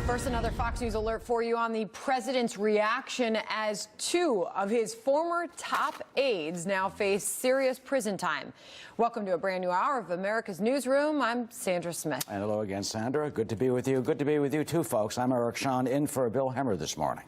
First, another Fox News alert for you on the president's reaction as two of his former top aides now face serious prison time. Welcome to a brand new hour of America's Newsroom. I'm Sandra Smith. And hello again, Sandra. Good to be with you. Good to be with you, too, folks. I'm Eric Shawn in for Bill Hemmer this morning.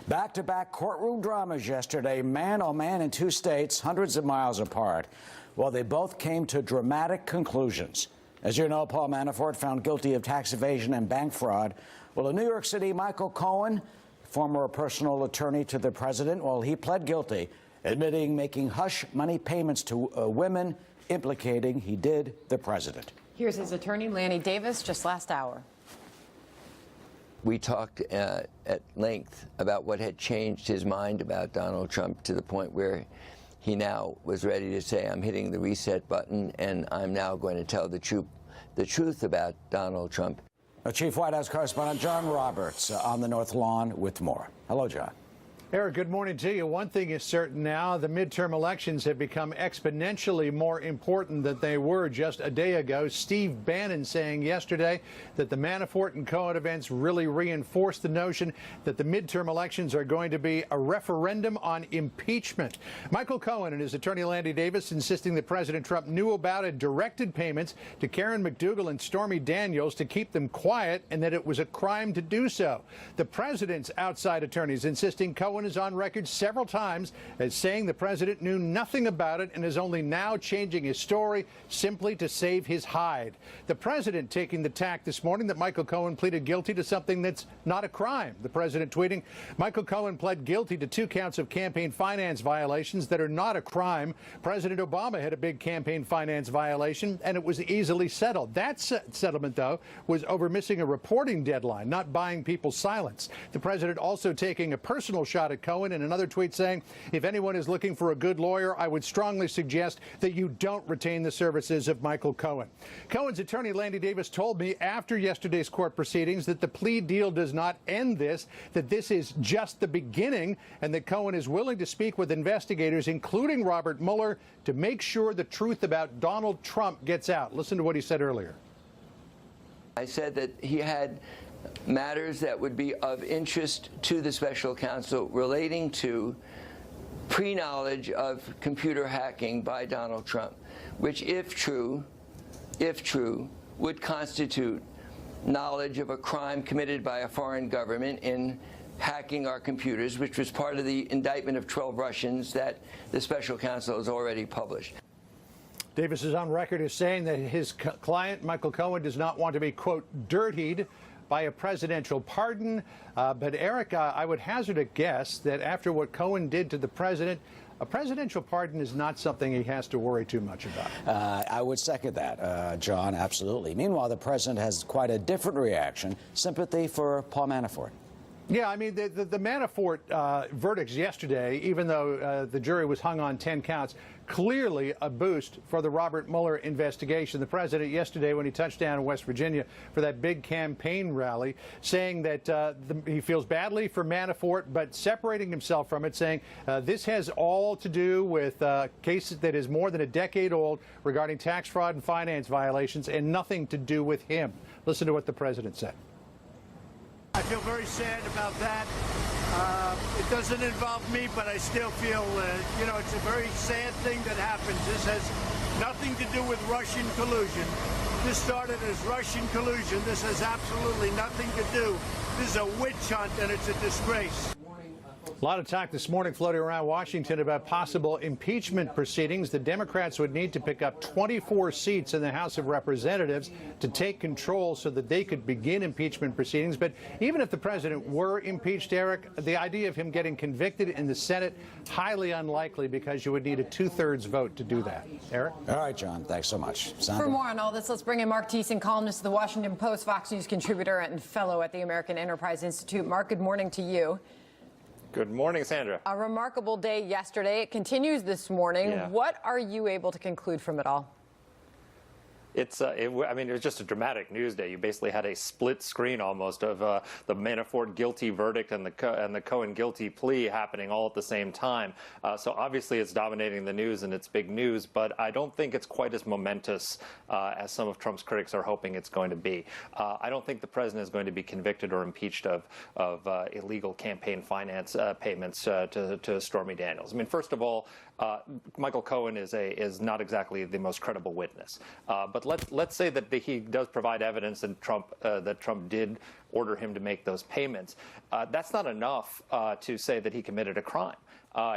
Back-to-back courtroom dramas yesterday, man oh man, in two states, hundreds of miles apart. Well, they both came to dramatic conclusions. As you know, Paul Manafort found guilty of tax evasion and bank fraud. Well, in New York City, Michael Cohen, former personal attorney to the president, well, he pled guilty, admitting making hush money payments to women, implicating he did the president. Here's his attorney, Lanny Davis, just last hour. We talked at length about what had changed his mind about Donald Trump to the point where he now was ready to say, I'm hitting the reset button and I'm now going to tell the truth about Donald Trump. Chief White House correspondent John Roberts on the North Lawn with more. Hello, John. Eric, good morning to you. One thing is certain now, the midterm elections have become exponentially more important than they were just a day ago. Steve Bannon saying yesterday that the Manafort and Cohen events really reinforced the notion that the midterm elections are going to be a referendum on impeachment. Michael Cohen and his attorney Lanny Davis insisting that President Trump knew about and directed payments to Karen McDougal and Stormy Daniels to keep them quiet and that it was a crime to do so. The president's outside attorneys insisting Cohen is on record several times as saying the president knew nothing about it and is only now changing his story simply to save his hide. The president taking the tack this morning that Michael Cohen pleaded guilty to something that's not a crime. The president tweeting, Michael Cohen pled guilty to 2 counts of campaign finance violations that are not a crime. President Obama had a big campaign finance violation and it was easily settled. That settlement, though, was over missing a reporting deadline, not buying people's silence. The president also taking a personal shot at Cohen in another tweet saying, if anyone is looking for a good lawyer, I would strongly suggest that you don't retain the services of Michael Cohen. Cohen's attorney, Lanny Davis, told me after yesterday's court proceedings that the plea deal does not end this, that this is just the beginning, and that Cohen is willing to speak with investigators, including Robert Mueller, to make sure the truth about Donald Trump gets out. Listen to what he said earlier. I said that he had matters that would be of interest to the special counsel relating to pre-knowledge of computer hacking by Donald Trump, which, if true, would constitute knowledge of a crime committed by a foreign government in hacking our computers, which was part of the indictment of 12 Russians that the special counsel has already published. Davis is on record as saying that his client, Michael Cohen, does not want to be, quote, dirtied by a presidential pardon. But, Eric, I would hazard a guess that after what Cohen did to the president, a presidential pardon is not something he has to worry too much about. I would second that, John, absolutely. Meanwhile, the president has quite a different reaction, sympathy for Paul Manafort. Yeah, I mean, the Manafort verdicts yesterday, even though the jury was hung on 10 counts, clearly a boost for the Robert Mueller investigation. The president yesterday, when he touched down in West Virginia for that big campaign rally, saying that he feels badly for Manafort, but separating himself from it, saying this has all to do with cases that is more than a decade old regarding tax fraud and finance violations and nothing to do with him. Listen to what the president said. I feel very sad about that. It doesn't involve me, but I still feel, it's a very sad thing that happens. This has nothing to do with Russian collusion. This started as Russian collusion. This has absolutely nothing to do. This is a witch hunt, and it's a disgrace. A lot of talk this morning floating around Washington about possible impeachment proceedings. The Democrats would need to pick up 24 seats in the House of Representatives to take control so that they could begin impeachment proceedings. But even if the president were impeached, Eric, the idea of him getting convicted in the Senate, highly unlikely because you would need a 2/3 vote to do that. Eric? All right, John. Thanks so much. Sandra? For more on all this, let's bring in Mark Thiessen, columnist of the Washington Post, Fox News contributor and fellow at the American Enterprise Institute. Mark, good morning to you. Good morning, Sandra. A remarkable day yesterday. It continues this morning. Yeah. What are you able to conclude from it all? I mean, it was just a dramatic news day. You basically had a split screen almost of the Manafort guilty verdict and the Cohen guilty plea happening all at the same time. So obviously it's dominating the news and it's big news, but I don't think it's quite as momentous as some of Trump's critics are hoping it's going to be. I don't think the president is going to be convicted or impeached of illegal campaign finance payments to Stormy Daniels. I mean, first of all, Michael Cohen is not exactly the most credible witness. But let's say that he does provide evidence that Trump did order him to make those payments. That's not enough to say that he committed a crime.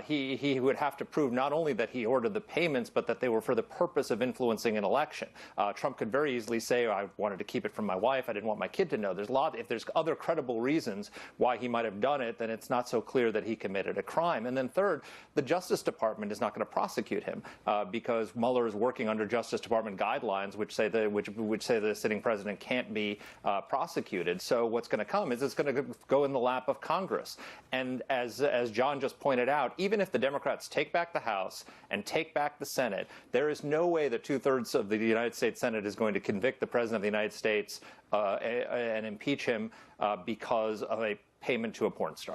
He would have to prove not only that he ordered the payments, but that they were for the purpose of influencing an election. Trump could very easily say, I wanted to keep it from my wife. I didn't want my kid to know. If there's other credible reasons why he might have done it, then it's not so clear that he committed a crime. And then third, the Justice Department is not going to prosecute him because Mueller is working under Justice Department guidelines, which say the sitting president can't be prosecuted. So what's going to come is it's going to go in the lap of Congress. And as John just pointed out, even if the Democrats take back the House and take back the Senate, there is no way that 2/3 of the United States Senate is going to convict the President of the United States and impeach him because of a payment to a porn star.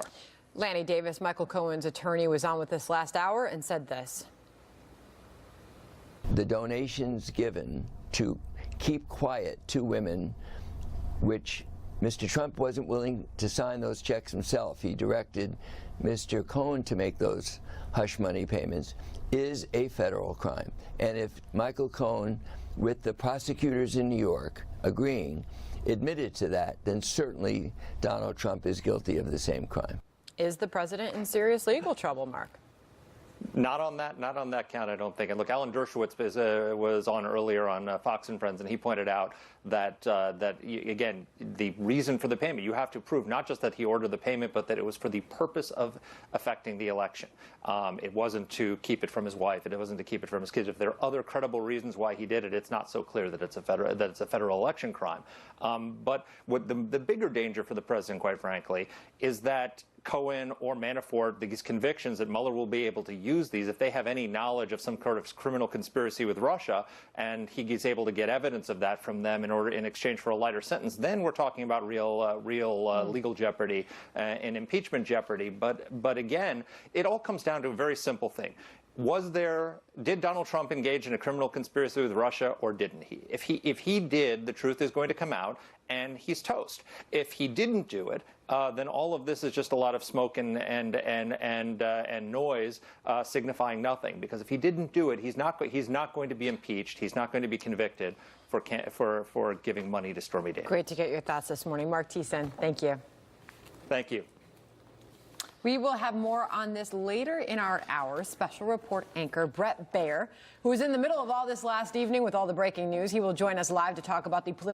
Lanny Davis, Michael Cohen's attorney, was on with us last hour and said this. The donations given to keep quiet to women, which Mr. Trump wasn't willing to sign those checks himself. He directed Mr. Cohen to make those hush money payments, is a federal crime. And if Michael Cohen, with the prosecutors in New York agreeing, admitted to that, then certainly Donald Trump is guilty of the same crime. Is the president in serious legal trouble, Mark? Not on that count, I don't think. And look, Alan Dershowitz was on earlier on Fox and Friends, and he pointed out that again, the reason for the payment, you have to prove not just that he ordered the payment, but that it was for the purpose of affecting the election. It wasn't to keep it from his wife. It wasn't to keep it from his kids. If there are other credible reasons why he did it, it's not so clear that it's a federal election crime. But what the bigger danger for the president, quite frankly, is that Cohen or Manafort, these convictions, that Mueller will be able to use these if they have any knowledge of some kind of criminal conspiracy with Russia, and he is able to get evidence of that from them in exchange for a lighter sentence. Then we're talking about real legal jeopardy and impeachment jeopardy. But again, it all comes down to a very simple thing. Did Donald Trump engage in a criminal conspiracy with Russia, or didn't he? If he did, the truth is going to come out, and he's toast. If he didn't do it, then all of this is just a lot of smoke and noise, signifying nothing. Because if he didn't do it, he's not going to be impeached. He's not going to be convicted for giving money to Stormy Daniels. Great to get your thoughts this morning, Mark Thiessen. Thank you. Thank you. We will have more on this later in our hour. Special report anchor Brett Baer, who was in the middle of all this last evening with all the breaking news. He will join us live to talk about the